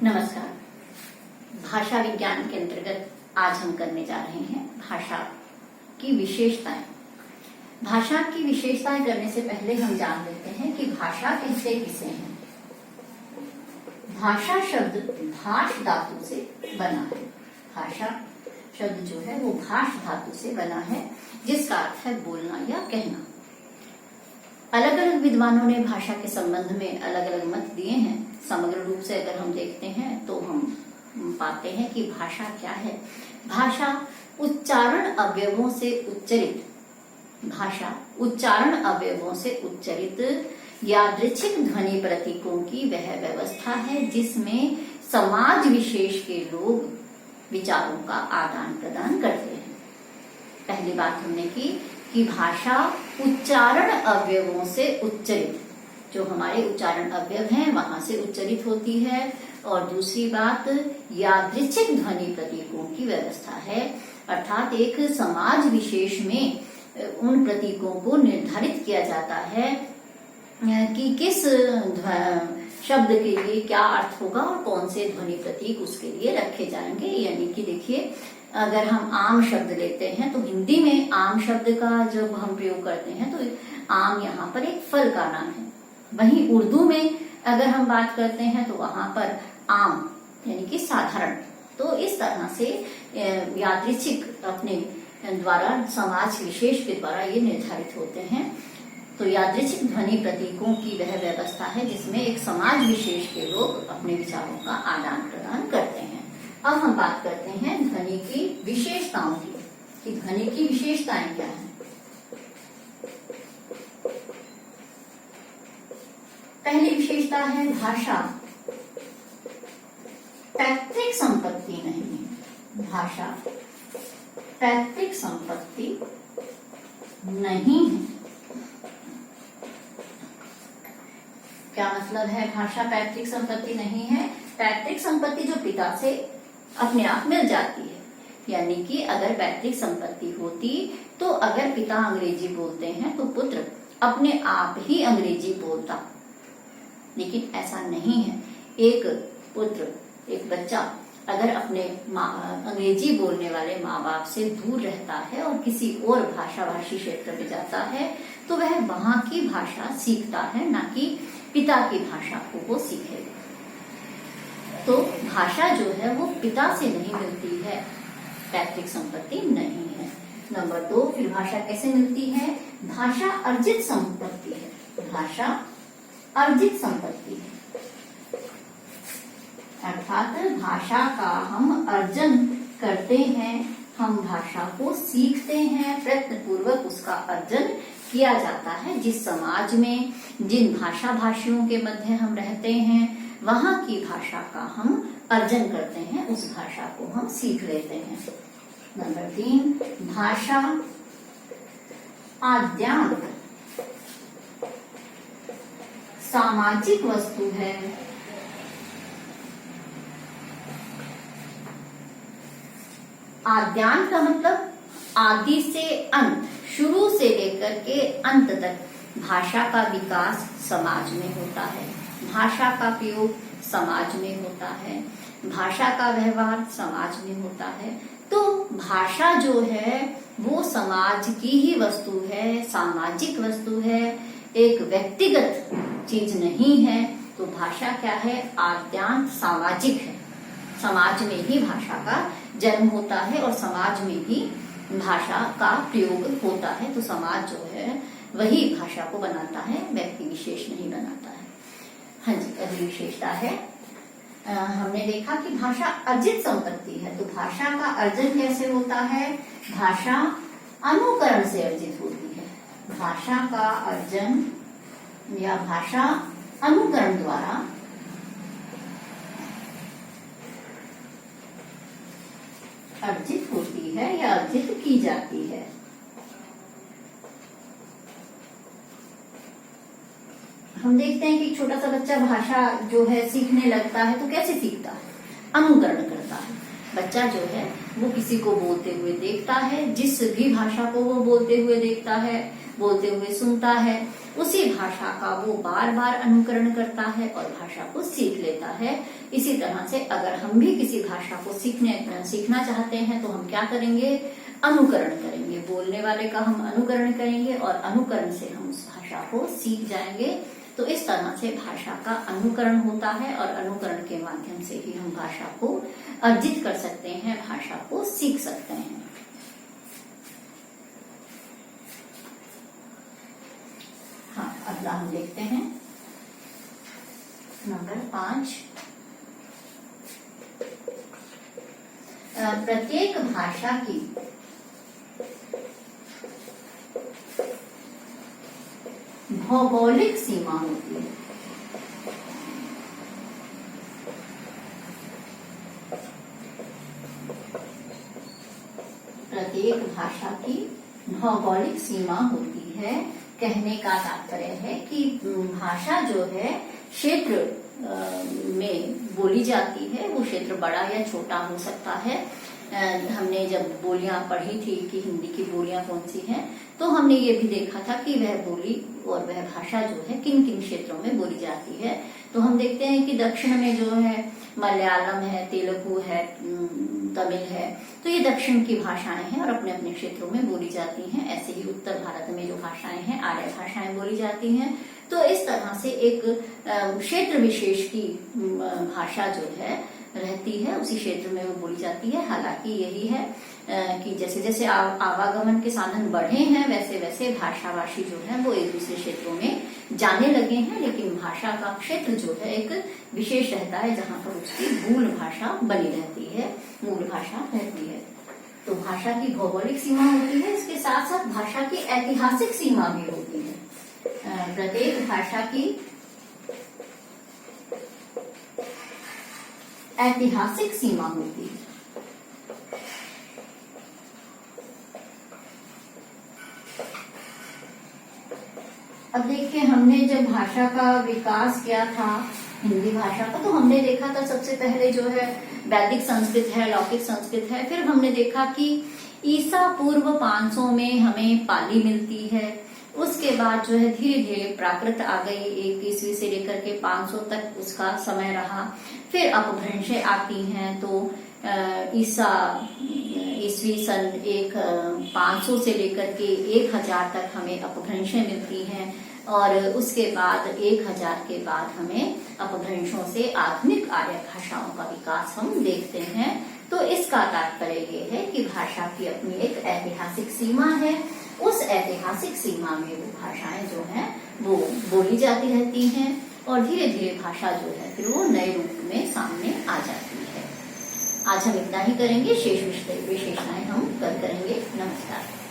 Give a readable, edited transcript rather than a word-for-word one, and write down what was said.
नमस्कार। भाषा विज्ञान के अंतर्गत आज हम करने जा रहे हैं भाषा की विशेषताएं। भाषा की विशेषताएं करने से पहले हम जान लेते हैं कि भाषा कहते किसे हैं। भाषा शब्द भाष धातु से बना है। भाषा शब्द जो है वो भाष धातु से बना है, जिसका अर्थ है बोलना या कहना। अलग अलग विद्वानों ने भाषा के संबंध में अलग अलग मत दिए हैं। समग्र रूप से अगर हम देखते हैं तो हम पाते हैं कि भाषा क्या है। भाषा उच्चारण अवयवों से उच्चरित, भाषा उच्चारण अवयवों से उच्चरित यादृच्छिक ध्वनि प्रतीकों की वह व्यवस्था है जिसमें समाज विशेष के लोग विचारों का आदान प्रदान करते हैं। पहली बात हमने की कि भाषा उच्चारण अवयवों से उच्चरित, जो हमारे उच्चारण अवयव हैं वहां से उच्चरित होती है। और दूसरी बात यादृच्छिक ध्वनि प्रतीकों की व्यवस्था है, अर्थात एक समाज विशेष में उन प्रतीकों को निर्धारित किया जाता है कि किस शब्द के लिए क्या अर्थ होगा और कौन से ध्वनि प्रतीक उसके लिए रखे जाएंगे। यानी कि देखिए, अगर हम आम शब्द लेते हैं तो हिंदी में आम शब्द का जब हम प्रयोग करते हैं तो आम यहाँ पर एक फल का नाम है। वहीं उर्दू में अगर हम बात करते हैं तो वहां पर आम यानी कि साधारण। तो इस तरह से यादृच्छिक अपने द्वारा समाज विशेष के द्वारा ये निर्धारित होते हैं। तो यादृच्छिक ध्वनि प्रतीकों की वह व्यवस्था है जिसमें एक समाज विशेष के लोग अपने विचारों का आदान प्रदान करते हैं। अब हम बात करते हैं ध्वनि की विशेषताओं की, कि ध्वनि की विशेषताएं क्या है। पहली विशेषता है भाषा पैतृक संपत्ति नहीं है। भाषा पैतृक संपत्ति नहीं है। क्या मतलब है भाषा पैतृक संपत्ति नहीं है? पैतृक संपत्ति जो पिता से अपने आप मिल जाती है। यानी कि अगर पैतृक संपत्ति होती तो अगर पिता अंग्रेजी बोलते हैं तो पुत्र अपने आप ही अंग्रेजी बोलता, लेकिन ऐसा नहीं है। एक पुत्र, एक बच्चा अगर अपने अंग्रेजी बोलने वाले माँ बाप से दूर रहता है और किसी और भाषी क्षेत्र में जाता है तो वह वहां की भाषा सीखता है, ना कि पिता की भाषा को वो सीखेगा। तो भाषा जो है वो पिता से नहीं मिलती है, पैतृक संपत्ति नहीं है। नंबर 2, फिर भाषा कैसे मिलती है? भाषा अर्जित संपत्ति है। भाषा अर्जित संपत्ति है, अर्थात भाषा का हम अर्जन करते हैं, हम भाषा को सीखते हैं, प्रयत्न पूर्वक उसका अर्जन किया जाता है। जिस समाज में जिन भाषा भाषियों के मध्य हम रहते हैं वहां की भाषा का हम अर्जन करते हैं, उस भाषा को हम सीख लेते हैं। नंबर 3, भाषा आद्यांत सामाजिक वस्तु है। आद्यांत का मतलब आदि से अंत, शुरू से लेकर के अंत तक भाषा का विकास समाज में होता है, भाषा का प्रयोग समाज में होता है, भाषा का व्यवहार समाज में होता है। तो भाषा जो है वो समाज की ही वस्तु है, सामाजिक वस्तु है, एक व्यक्तिगत चीज नहीं है। तो भाषा क्या है? आद्यांत सामाजिक है। समाज में ही भाषा का जन्म होता है और समाज में ही भाषा का प्रयोग होता है। तो समाज जो है वही भाषा को बनाता है, व्यक्ति विशेष नहीं बनाता है। हाँ जी, अगली विशेषता है, हमने देखा कि भाषा अर्जित संपत्ति है। तो भाषा का अर्जन कैसे होता है? भाषा अनुकरण से अर्जित होती है। भाषा का अर्जन या भाषा अनुकरण द्वारा अर्जित होती है या अर्जित की जाती है। हम देखते हैं कि छोटा सा बच्चा भाषा जो है सीखने लगता है तो कैसे सीखता है? अनुकरण करता है। बच्चा जो है वो किसी को बोलते हुए देखता है, जिस भी भाषा को वो बोलते हुए देखता है बोलते हुए सुनता है, उसी भाषा का वो बार बार अनुकरण करता है और भाषा को सीख लेता है। इसी तरह से अगर हम भी किसी भाषा को सीखना चाहते हैं तो हम क्या करेंगे, अनुकरण करेंगे, बोलने वाले का हम अनुकरण करेंगे और अनुकरण से हम उस भाषा को सीख जाएंगे। तो इस तरह से भाषा का अनुकरण होता है और अनुकरण के माध्यम से ही हम भाषा को अर्जित कर सकते हैं, भाषा को सीख सकते हैं। हाँ, अगला हम देखते हैं नंबर 5। प्रत्येक भाषा की भौगोलिक सीमा होती है। प्रत्येक भाषा की भौगोलिक सीमा होती है। कहने का तात्पर्य है कि भाषा जो है क्षेत्र में बोली जाती है, वो क्षेत्र बड़ा या छोटा हो सकता है। हमने जब बोलियां पढ़ी थी कि हिंदी की बोलियां कौन सी हैं, तो हमने ये भी देखा था कि वह बोली और वह भाषा जो है किन किन क्षेत्रों में बोली जाती है। तो हम देखते हैं कि दक्षिण में जो है मलयालम है, तेलुगु है, तमिल है, तो ये दक्षिण की भाषाएं हैं और अपने अपने क्षेत्रों में बोली जाती हैं। ऐसे ही उत्तर भारत में जो भाषाएं हैं, आर्य भाषाएं बोली जाती हैं। तो इस तरह से एक क्षेत्र विशेष की भाषा जो है रहती है, उसी क्षेत्र में वो बोली जाती है। हालांकि यही है कि जैसे जैसे आवागमन के साधन बढ़े हैं, वैसे वैसे भाषाभाषी जो है वो एक दूसरे क्षेत्रों में जाने लगे हैं, लेकिन भाषा का क्षेत्र जो है एक विशेष रहता है, जहाँ पर उसकी मूल भाषा बनी रहती है, मूल भाषा रहती है। तो भाषा की भौगोलिक सीमा होती है, इसके साथ साथ भाषा की ऐतिहासिक सीमा भी होती है। प्रत्येक भाषा की ऐतिहासिक सीमा होती है। अब देखिए, हमने जब भाषा का विकास किया था हिंदी भाषा का, तो हमने देखा था सबसे पहले जो है वैदिक संस्कृत है, लौकिक संस्कृत है। फिर हमने देखा कि ईसा पूर्व 500 में हमें पाली मिलती है। उसके बाद जो है धीरे धीरे प्राकृत आ गई, 1 ईस्वी से लेकर के 500 तक उसका समय रहा। फिर अपभ्रंशें आती हैं, तो ईस्वी सन 500 से लेकर के 1000 तक हमें अपभ्रंशें मिलती हैं और उसके बाद 1000 के बाद हमें अपभ्रंशों से आधुनिक आर्य भाषाओं का विकास हम देखते हैं। तो इसका तात्पर्य ये है कि भाषा की अपनी एक ऐतिहासिक सीमा है। उस ऐतिहासिक सीमा में वो भाषाएं जो हैं वो बोली जाती रहती हैं और धीरे धीरे भाषा जो है फिर वो नए रूप में सामने आ जाती है। आज हम इतना ही करेंगे, शेष विशेषताएं हम कल करेंगे। नमस्कार।